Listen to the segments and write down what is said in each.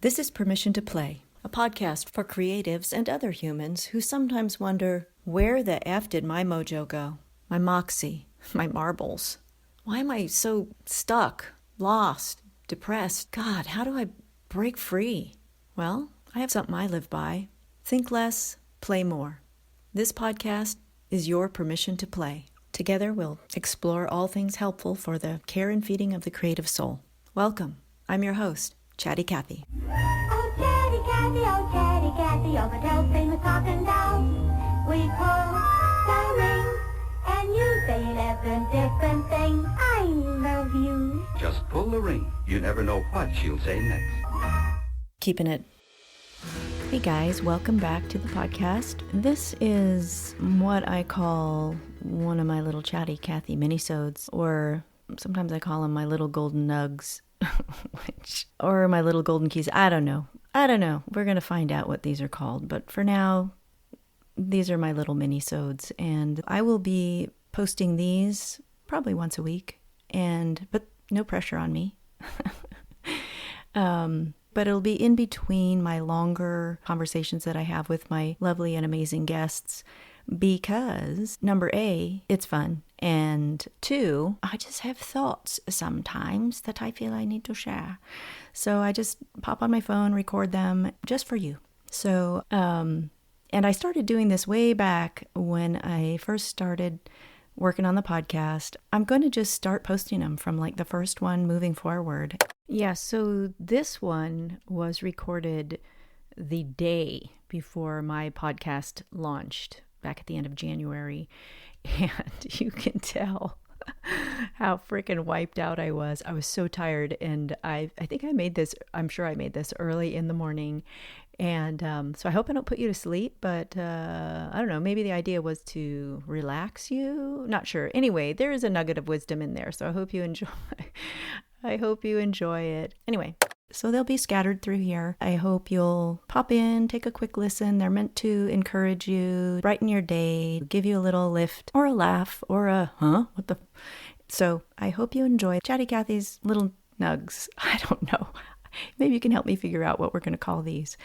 This is Permission to Play, a podcast for creatives and other humans who sometimes wonder, where the F did my mojo go? My moxie, my marbles. Why am I so stuck, lost, depressed? God, how do I break free? Well, I have something I live by. Think less, play more. This podcast is your permission to play. Together we'll explore all things helpful for the care and feeding of the creative soul. Welcome. I'm your host, Chatty Kathy. Oh, Chatty Kathy, all the tails sing the talking down. We pull the ring, and you say 11 different things. I love you. Just pull the ring. You never know what she'll say next. Keeping it. Hey guys, welcome back to the podcast. This is what I call one of my little Chatty Kathy minisodes, or sometimes I call them my little golden nugs, or my little golden keys. I don't know. We're going to find out what these are called. But for now, these are my little minisodes. And I will be posting these probably once a week. But no pressure on me. But it'll be in between my longer conversations that I have with my lovely and amazing guests. Because, number A, it's fun. And 2, I just have thoughts sometimes that I feel I need to share. So I just pop on my phone, record them just for you. So, and I started doing this way back when I first started working on the podcast. I'm going to just start posting them from like the first one moving forward. Yeah, so this one was recorded the day before my podcast launched back at the end of January. And you can tell how freaking wiped out I was. I was so tired. And I think I'm sure I made this early in the morning. And so I hope I don't put you to sleep, but I don't know, maybe the idea was to relax you. Not sure. Anyway, there is a nugget of wisdom in there. So I hope you enjoy it. Anyway, so they'll be scattered through here. I hope you'll pop in, take a quick listen. They're meant to encourage you, brighten your day, give you a little lift or a laugh or a, what the? So I hope you enjoy Chatty Kathy's little nugs. I don't know. Maybe you can help me figure out what we're going to call these.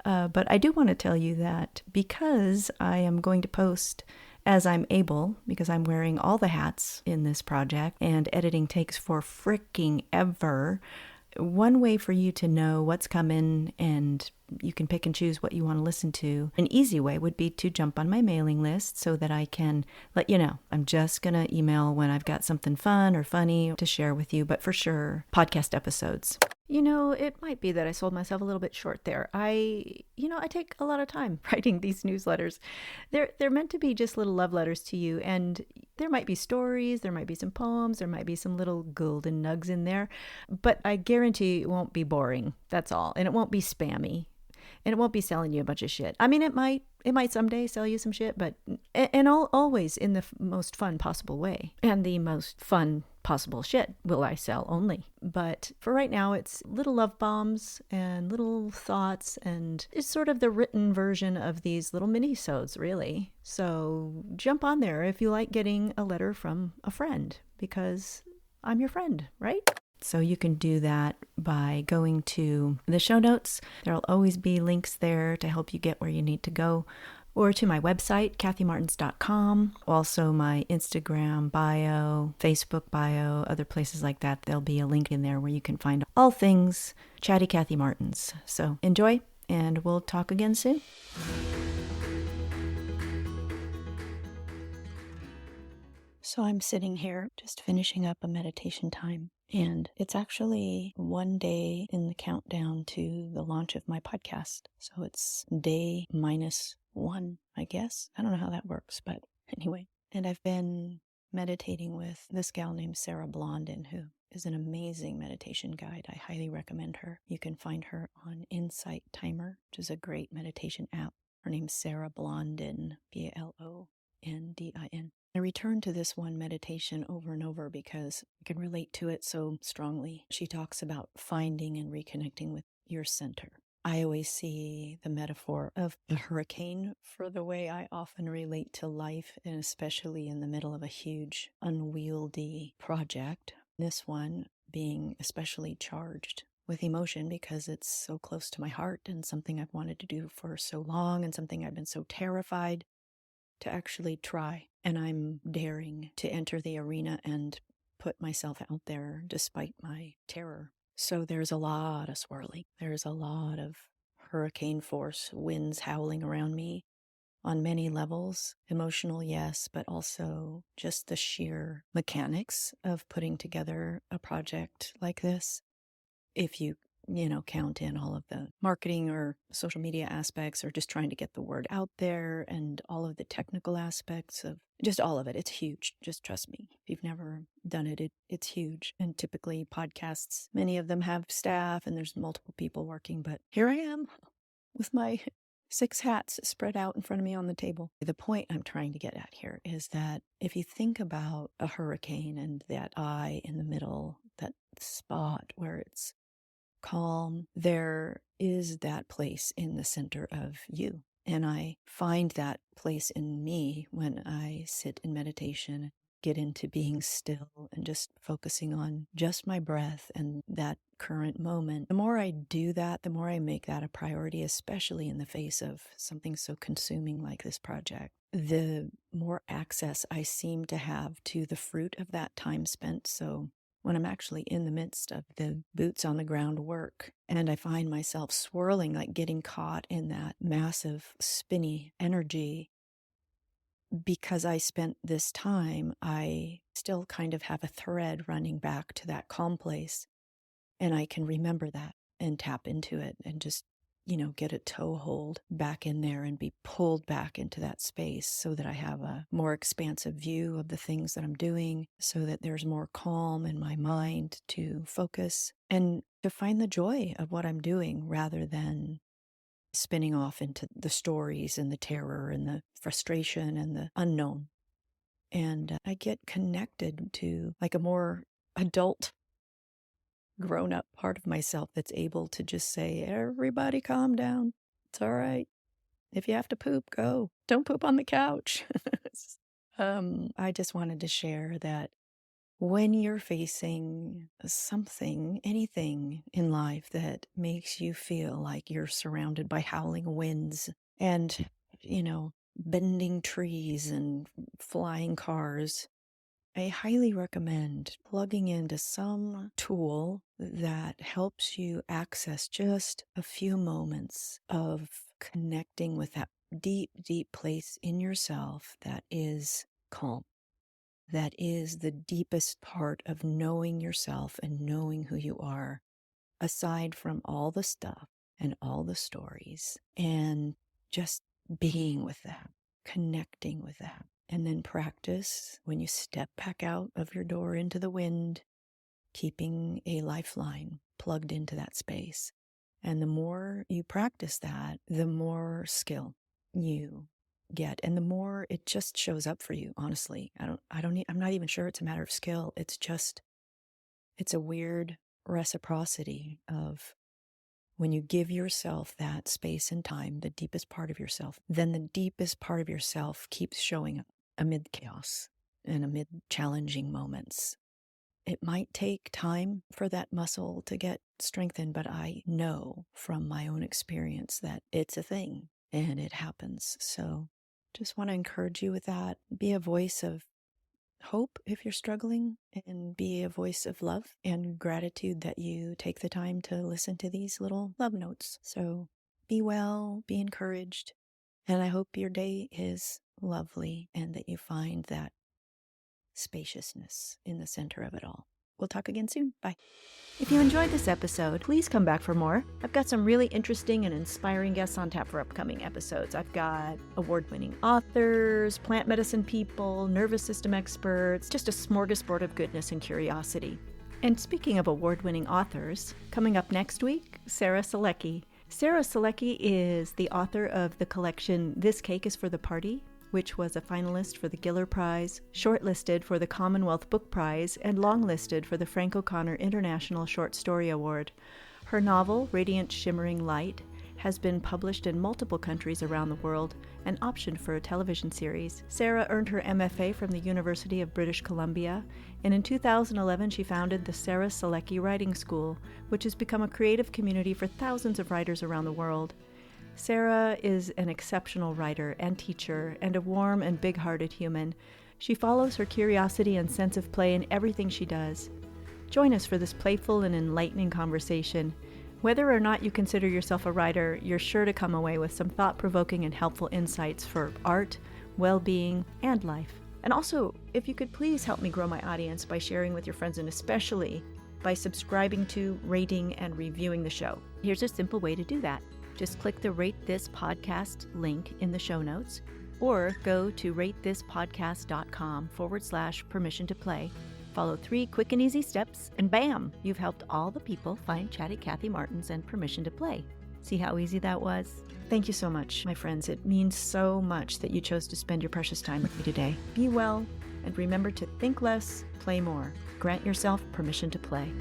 But I do want to tell you that because I am going to post as I'm able, because I'm wearing all the hats in this project and editing takes for freaking ever, one way for you to know what's coming and you can pick and choose what you want to listen to, an easy way would be to jump on my mailing list so that I can let you know. I'm just going to email when I've got something fun or funny to share with you, but for sure, podcast episodes. You know, it might be that I sold myself a little bit short there. I take a lot of time writing these newsletters. They're meant to be just little love letters to you, and there might be stories, there might be some poems, there might be some little golden nugs in there, but I guarantee it won't be boring. That's all. And it won't be spammy. And it won't be selling you a bunch of shit. I mean, it might someday sell you some shit, but always in the most fun possible way. And the most fun possible shit will I sell only. But for right now, it's little love bombs and little thoughts, and it's sort of the written version of these little minisodes, really. So jump on there if you like getting a letter from a friend, because I'm your friend, right? So you can do that by going to the show notes. There'll always be links there to help you get where you need to go, or to my website, kathymartins.com. Also my Instagram bio, Facebook bio, other places like that. There'll be a link in there where you can find all things Chatty Kathy Martins. So enjoy, and we'll talk again soon. So I'm sitting here just finishing up a meditation time. And it's actually one day in the countdown to the launch of my podcast. So it's day -1, I guess. I don't know how that works, but anyway. And I've been meditating with this gal named Sarah Blondin, who is an amazing meditation guide. I highly recommend her. You can find her on Insight Timer, which is a great meditation app. Her name's Sarah Blondin, Blondin. I return to this one meditation over and over because I can relate to it so strongly. She talks about finding and reconnecting with your center. I always see the metaphor of a hurricane for the way I often relate to life, and especially in the middle of a huge, unwieldy project. This one being especially charged with emotion because it's so close to my heart and something I've wanted to do for so long and something I've been so terrified to actually try. And I'm daring to enter the arena and put myself out there despite my terror. So there's a lot of swirling. There's a lot of hurricane force winds howling around me on many levels. Emotional, yes, but also just the sheer mechanics of putting together a project like this. If you count in all of the marketing or social media aspects or just trying to get the word out there and all of the technical aspects of just all of it, it's huge. Just trust me. If you've never done it, it's huge. And typically podcasts, many of them have staff and there's multiple people working, but here I am with my 6 hats spread out in front of me on the table. The point I'm trying to get at here is that if you think about a hurricane and that eye in the middle, that spot where it's calm, there is that place in the center of you. And I find that place in me when I sit in meditation, get into being still and just focusing on just my breath and that current moment. The more I do that, the more I make that a priority, especially in the face of something so consuming like this project, the more access I seem to have to the fruit of that time spent. So when I'm actually in the midst of the boots on the ground work and I find myself swirling, like getting caught in that massive spinny energy, because I spent this time, I still kind of have a thread running back to that calm place. And I can remember that and tap into it and just, get a toehold back in there and be pulled back into that space so that I have a more expansive view of the things that I'm doing, so that there's more calm in my mind to focus and to find the joy of what I'm doing rather than spinning off into the stories and the terror and the frustration and the unknown. And I get connected to like a more adult, grown-up part of myself that's able to just say, everybody calm down. It's all right. If you have to poop, go. Don't poop on the couch. I just wanted to share that when you're facing something, anything in life that makes you feel like you're surrounded by howling winds and, bending trees and flying cars, I highly recommend plugging into some tool that helps you access just a few moments of connecting with that deep, deep place in yourself that is calm. That is the deepest part of knowing yourself and knowing who you are, aside from all the stuff and all the stories, and just being with that, connecting with that. And then practice when you step back out of your door into the wind, keeping a lifeline plugged into that space. And the more you practice that, the more skill you get and the more it just shows up for you. Honestly, I'm not even sure it's a matter of skill. It's a weird reciprocity of when you give yourself that space and time, the deepest part of yourself, then the deepest part of yourself keeps showing up amid chaos and amid challenging moments. It might take time for that muscle to get strengthened, but I know from my own experience that it's a thing and it happens. So just want to encourage you with that. Be a voice of hope if you're struggling, and be a voice of love and gratitude that you take the time to listen to these little love notes. So be well, be encouraged, and I hope your day is lovely and that you find that spaciousness in the center of it all. We'll talk again soon. Bye. If you enjoyed this episode, please come back for more. I've got some really interesting and inspiring guests on tap for upcoming episodes. I've got award-winning authors, plant medicine people, nervous system experts, just a smorgasbord of goodness and curiosity. And speaking of award-winning authors, coming up next week, Sarah Selecky. Sarah Selecky is the author of the collection This Cake is for the Party, which was a finalist for the Giller Prize, shortlisted for the Commonwealth Book Prize, and longlisted for the Frank O'Connor International Short Story Award. Her novel, Radiant Shimmering Light, has been published in multiple countries around the world and optioned for a television series. Sarah earned her MFA from the University of British Columbia, and in 2011 she founded the Sarah Selecky Writing School, which has become a creative community for thousands of writers around the world. Sarah is an exceptional writer and teacher and a warm and big-hearted human. She follows her curiosity and sense of play in everything she does. Join us for this playful and enlightening conversation. Whether or not you consider yourself a writer, you're sure to come away with some thought-provoking and helpful insights for art, well-being, and life. And also, if you could please help me grow my audience by sharing with your friends, and especially by subscribing to, rating, and reviewing the show. Here's a simple way to do that. Just click the Rate This Podcast link in the show notes, or go to ratethispodcast.com/permission to play. Follow 3 quick and easy steps, and bam! You've helped all the people find Chatty Kathy Martins and permission to play. See how easy that was? Thank you so much, my friends. It means so much that you chose to spend your precious time with me today. Be well, and remember to think less, play more. Grant yourself permission to play.